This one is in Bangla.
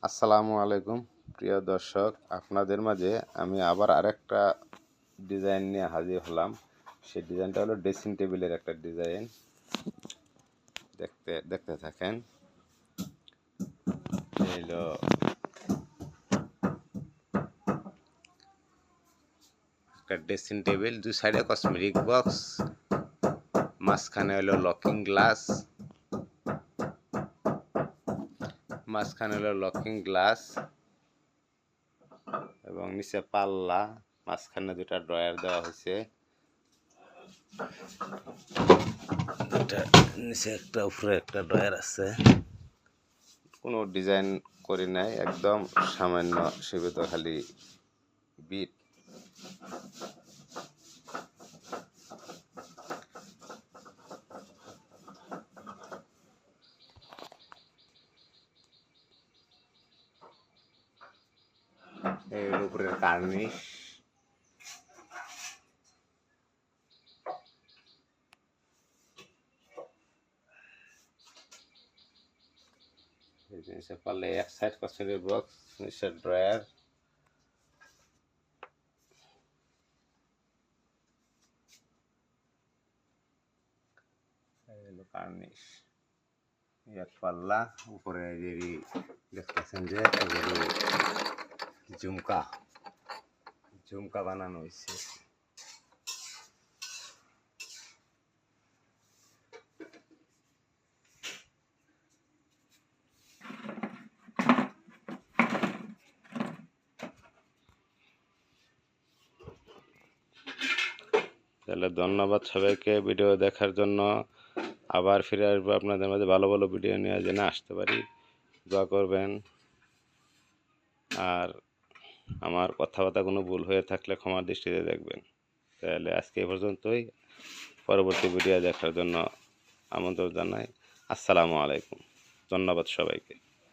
আসসালামু আলাইকুম প্রিয় দর্শক, আপনাদের মাঝে আমি আবার আরেকটা ডিজাইন নিয়ে হাজির হলাম। সেই ডিজাইনটা হলো ড্রেসিং টেবিলের একটা ডিজাইন। দেখতে থাকেন। হলো একটা ড্রেসিং টেবিল, দুই সাইডে কসমেটিক বক্স, মাঝখানে হলো লকিং গ্লাস, এবং নিচে পাল্লা, মাঝখানে দুটা ড্রয়ার দেওয়া হয়েছে। নিচে একটা, উপরে একটা ড্রয়ার আছে। কোনো ডিজাইন করি নাই, একদম সামান্য সীমিত খালি বিট। এর উপরে কার্নিশ, নিচে পারলে এক সাইড কসমেটিক বক্স, নিচে ড্রয়ার, কার্নিশ, এক পাল্লা, উপরে দেখতেছেন যে ঝুমকা বানানো হয়েছে। তাহলে ধন্যবাদ সবাইকে ভিডিও দেখার জন্য। আবার ফিরে আসবো আপনাদের মাঝে ভালো ভালো ভিডিও নিয়ে যেন আসতে পারি। দোয়া করবেন। আর আমার কথাবার্তা কোনো ভুল হয়ে থাকলে ক্ষমার দৃষ্টিতে দেখবেন। তাহলে আজকে এই পর্যন্তই। পরবর্তী ভিডিও দেখার জন্য আমন্ত্রণ জানাই। আসসালামু আলাইকুম। ধন্যবাদ সবাইকে।